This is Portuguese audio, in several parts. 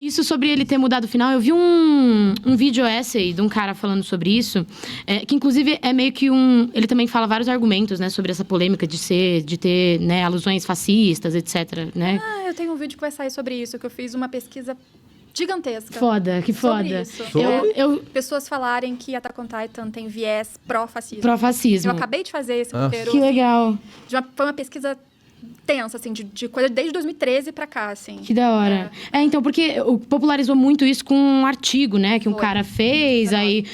Isso sobre ele ter mudado o final, eu vi um vídeo essay de um cara falando sobre isso, que inclusive é meio que ele também fala vários argumentos, né, sobre essa polêmica de ter, né, alusões fascistas, etc, né? Eu tenho um vídeo que vai sair sobre isso, que eu fiz uma pesquisa gigantesca. Que foda. Pessoas falarem que Attack on Titan tem viés pró-fascismo. Eu acabei de fazer esse roteiro. Que legal. Foi uma pesquisa tensa, assim, de coisa desde 2013 pra cá, assim. Que da hora. Então, porque popularizou muito isso com um artigo, né? Que um cara fez, aí...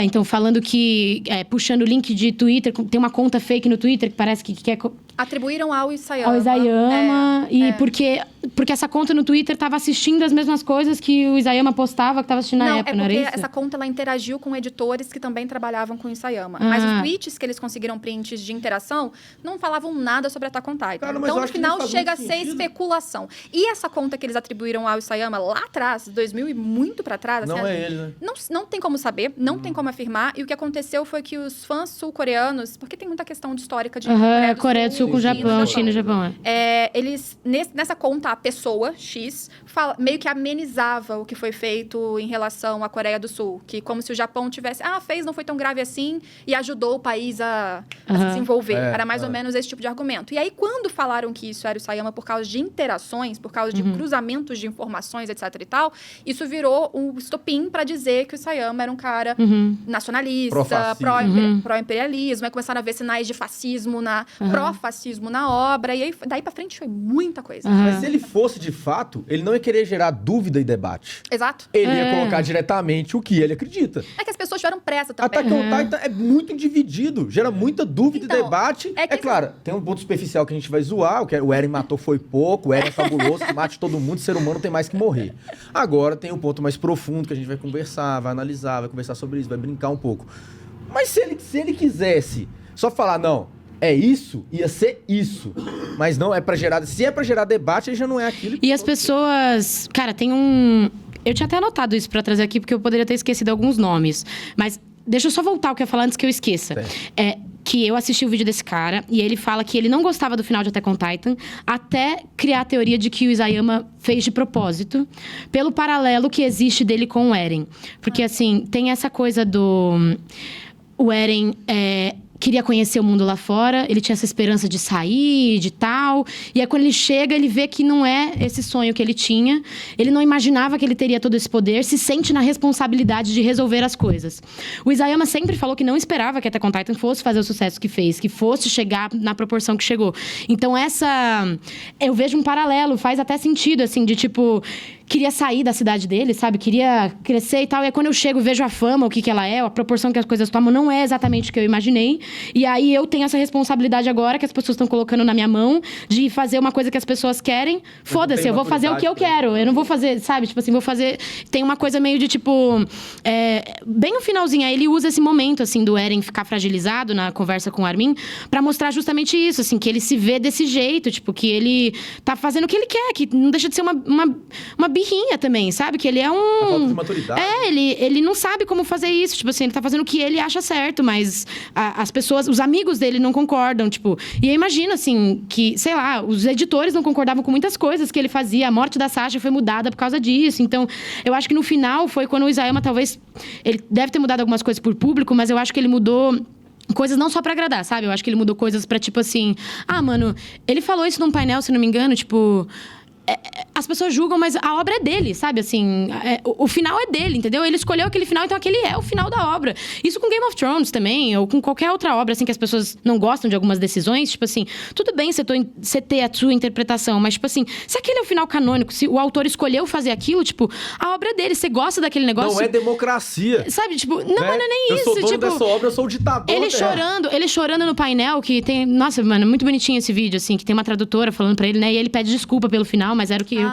então, falando que... puxando o link de Twitter, tem uma conta fake no Twitter que parece que quer... Atribuíram ao Isayama. Ao Isayama. Porque essa conta no Twitter tava assistindo as mesmas coisas que o Isayama postava, que tava assistindo na época, não era isso? Não, é porque essa conta, ela interagiu com editores que também trabalhavam com o Isayama. Mas os tweets que eles conseguiram prints de interação não falavam nada sobre Attack on Titan. Cara, então, no final, chega a ser especulação. E essa conta que eles atribuíram ao Isayama lá atrás, 2000 e muito pra trás... Não assim, é ele, né? Não tem como saber, não tem como afirmar. E o que aconteceu foi que os fãs sul-coreanos... Porque tem muita questão de histórica de Coreia do Sul com o Japão, China e Japão. Eles, nessa conta, a pessoa, X, meio que amenizava o que foi feito em relação à Coreia do Sul. Que como se o Japão tivesse... não foi tão grave assim e ajudou o país a se desenvolver. Era mais ou menos esse tipo de argumento. E aí, quando falaram que isso era o Isayama por causa de interações, por causa de cruzamentos de informações, etc e tal, isso virou um estopim pra dizer que o Isayama era um cara nacionalista, pró-imperialismo. Aí começaram a ver sinais de fascismo, pró-fascismo na obra. E aí, daí pra frente, foi muita coisa. Mas se ele fosse de fato, ele não ia querer gerar dúvida e debate. Exato. Ele ia colocar diretamente o que ele acredita. É que as pessoas tiveram pressa também. Attack on Titan é muito dividido, gera muita dúvida e debate. Claro, tem um ponto superficial que a gente vai zoar, o Eren matou foi pouco, o Eren é fabuloso, que mate todo mundo, ser humano tem mais que morrer. Agora tem um ponto mais profundo que a gente vai conversar, vai analisar, vai conversar sobre isso, vai brincar um pouco. Mas se ele quisesse só falar, não, é isso, ia ser isso. Mas não é pra gerar... Se é pra gerar debate, aí já não é aquilo. E as pessoas... Cara, tem eu tinha até anotado isso pra trazer aqui, porque eu poderia ter esquecido alguns nomes. Mas deixa eu só voltar o que eu ia falar antes que eu esqueça. Que eu assisti o vídeo desse cara, e ele fala que ele não gostava do final de Attack on Titan, até criar a teoria de que o Isayama fez de propósito, pelo paralelo que existe dele com o Eren. Porque, assim, tem essa coisa do... O Eren queria conhecer o mundo lá fora, ele tinha essa esperança de sair, de tal. E aí, quando ele chega, ele vê que não é esse sonho que ele tinha. Ele não imaginava que ele teria todo esse poder, se sente na responsabilidade de resolver as coisas. O Isayama sempre falou que não esperava que Attack on Titan fosse fazer o sucesso que fez, que fosse chegar na proporção que chegou. Então, eu vejo um paralelo, faz até sentido, assim, de tipo... Queria sair da cidade dele, sabe? Queria crescer e tal. E aí, quando eu chego e vejo a fama, o que ela é, a proporção que as coisas tomam, não é exatamente o que eu imaginei. E aí, eu tenho essa responsabilidade agora, que as pessoas estão colocando na minha mão, de fazer uma coisa que as pessoas querem. Foda-se, eu vou fazer o que eu quero. Eu não vou fazer, sabe? Tipo assim, vou fazer... Tem uma coisa meio de, tipo... bem no finalzinho, aí ele usa esse momento, assim, do Eren ficar fragilizado na conversa com o Armin, pra mostrar justamente isso, assim, que ele se vê desse jeito, tipo, que ele tá fazendo o que ele quer, que não deixa de ser uma birrinha também, sabe? Que ele é A falta de maturidade. Ele não sabe como fazer isso. Tipo assim, ele tá fazendo o que ele acha certo, mas as pessoas, os amigos dele não concordam, tipo... E eu imagino, assim, que, sei lá, os editores não concordavam com muitas coisas que ele fazia. A morte da Sasha foi mudada por causa disso. Então, eu acho que no final foi quando o Isayama, talvez... Ele deve ter mudado algumas coisas por público, mas eu acho que ele mudou... Coisas não só pra agradar, sabe? Eu acho que ele mudou coisas pra, tipo assim... Mano, ele falou isso num painel, se não me engano, tipo... As pessoas julgam, mas a obra é dele, sabe? Assim, o final é dele, entendeu? Ele escolheu aquele final, então aquele é o final da obra. Isso com Game of Thrones também, ou com qualquer outra obra, assim, que as pessoas não gostam de algumas decisões. Tipo assim, tudo bem você ter a sua interpretação, mas, tipo assim, se aquele é o final canônico, se o autor escolheu fazer aquilo, tipo, a obra é dele, você gosta daquele negócio... Não é democracia. Sabe? Tipo, não é nem isso. Eu sou dono tipo, dessa obra, eu sou o ditador. Ele chorando no painel, que tem... Nossa, mano, muito bonitinho esse vídeo, assim, que tem uma tradutora falando pra ele, né? E ele pede desculpa pelo final, mas era o que...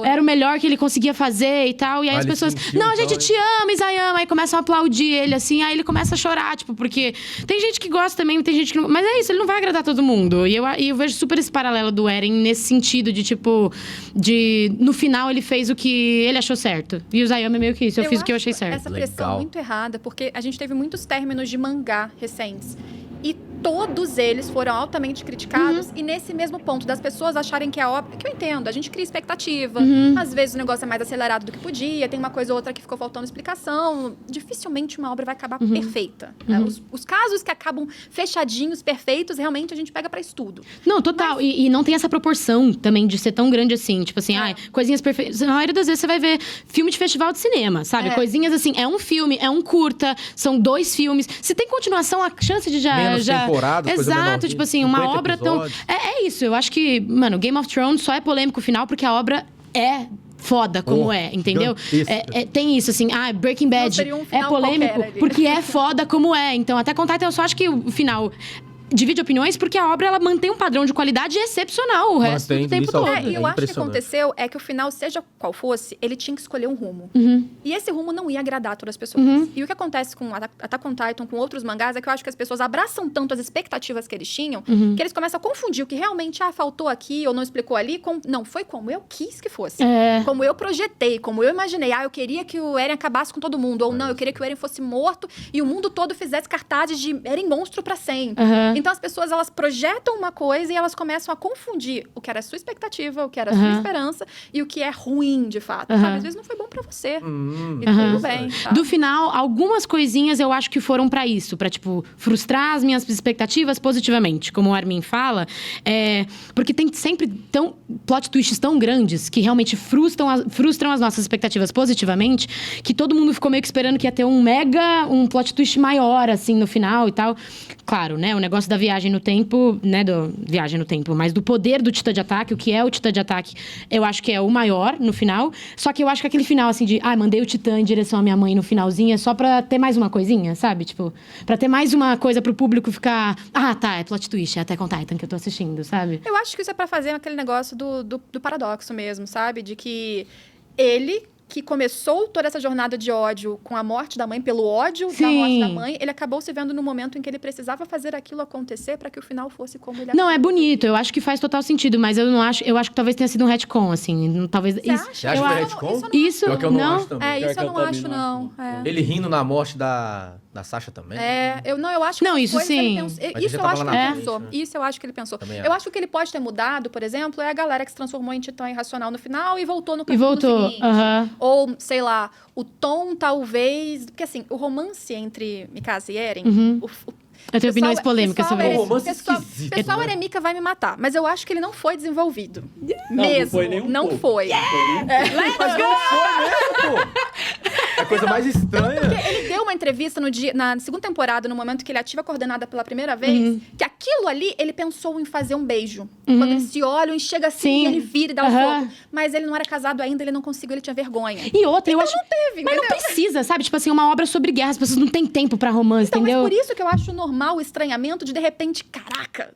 Era o melhor que ele conseguia fazer e tal. E aí as pessoas... Não, a gente te ama, Isayama. Aí começam a aplaudir ele, assim. Aí ele começa a chorar, tipo, porque... Tem gente que gosta também, tem gente que não... Mas é isso, ele não vai agradar todo mundo. E eu vejo super esse paralelo do Eren nesse sentido de, tipo... No final, ele fez o que ele achou certo. E o Isayama é meio que isso. Eu fiz o que eu achei certo. Essa pressão muito errada, porque a gente teve muitos términos de mangá recentes. E todos eles foram altamente criticados. E nesse mesmo ponto, das pessoas acharem que a obra... Que eu entendo, a gente cria expectativa. Às vezes o negócio é mais acelerado do que podia. Tem uma coisa ou outra que ficou faltando explicação. Dificilmente uma obra vai acabar perfeita. Né? Os casos que acabam fechadinhos, perfeitos, realmente a gente pega pra estudo. Não, total. Mas... E não tem essa proporção também de ser tão grande assim. Tipo assim, coisinhas perfeitas. Na maioria das vezes você vai ver filme de festival de cinema, sabe? Coisinhas assim, é um filme, é um curta, são 2 filmes. Se tem continuação, a chance de Menos temporadas, exato, tipo assim, uma obra episódios. tão... É isso, eu acho que, mano, Game of Thrones só é polêmico no final porque a obra é foda como entendeu? Tem isso, assim, Breaking Bad é polêmico porque é foda como então até contar, então eu só acho que o final... divide opiniões porque a obra ela mantém um padrão de qualidade excepcional o resto do tempo todo. E eu acho que o que aconteceu é que o final, seja qual fosse, ele tinha que escolher um rumo. E esse rumo não ia agradar todas as pessoas. E o que acontece com Attack on Titan, com outros mangás, é que eu acho que as pessoas abraçam tanto as expectativas que eles tinham, que eles começam a confundir o que realmente faltou aqui ou não explicou ali. Não, foi como eu quis que fosse. Como eu projetei, como eu imaginei. Eu queria que o Eren acabasse com todo mundo. Ou não, eu queria que o Eren fosse morto e o mundo todo fizesse cartazes de Eren monstro pra sempre. Então, as pessoas, elas projetam uma coisa e elas começam a confundir o que era a sua expectativa, o que era a sua esperança e o que é ruim, de fato. Sabe? Às vezes não foi bom pra você. E tudo bem. Tá? Do final, algumas coisinhas eu acho que foram pra isso. Pra, tipo, frustrar as minhas expectativas positivamente. Como o Armin fala. Porque tem sempre plot twists tão grandes que realmente frustram as nossas expectativas positivamente, que todo mundo ficou meio que esperando que ia ter um plot twist maior, assim, no final e tal. Claro, né? O negócio da viagem no tempo, né? Viagem no tempo, mas do poder do Titã de Ataque, o que é o Titã de Ataque, eu acho que é o maior no final. Só que eu acho que aquele final, assim, de mandei o Titã em direção à minha mãe no finalzinho, é só pra ter mais uma coisinha, sabe? Tipo, pra ter mais uma coisa pro público ficar... tá, é plot twist, é Attack on Titan que eu tô assistindo, sabe? Eu acho que isso é pra fazer aquele negócio do paradoxo mesmo, sabe? De que ele... que começou toda essa jornada de ódio com a morte da mãe, pelo ódio da morte da mãe, ele acabou se vendo no momento em que ele precisava fazer aquilo acontecer para que o final fosse como ele... Não, é bonito, eu acho que faz total sentido, mas eu não acho, eu acho que talvez tenha sido um retcon, assim, talvez... Você acha? Você acha que foi retcon? Isso, Pior que eu não acho também. Isso eu não acho, não. Ele rindo na morte da Sasha também? Eu acho que... Não, isso sim. Isso eu acho que ele pensou. Né? Isso eu acho que ele pensou. Eu acho que o que ele pode ter mudado, por exemplo, é a galera que se transformou em Titã irracional no final e voltou no capítulo seguinte. Ou, sei lá, o tom talvez... Porque assim, o romance entre Mikasa e Eren... Eu tenho opiniões polêmicas sobre isso. O pessoal Eremika vai me matar, mas eu acho que ele não foi desenvolvido. Não foi nem um pouco. Não foi. Mas não foi mesmo, pô! É a coisa mais estranha. Porque ele deu uma entrevista na segunda temporada, no momento que ele ativa a coordenada pela primeira vez, que aquilo ali, ele pensou em fazer um beijo. Quando eles se olham e chega assim, ele vira e dá um soco. Mas ele não era casado ainda, ele não conseguiu, ele tinha vergonha. E outra, eu acho... não teve, mas entendeu? não precisa, sabe? Tipo assim, uma obra sobre guerra, as pessoas não têm tempo pra romance, entendeu? Mas por isso que eu acho normal o estranhamento de repente, caraca...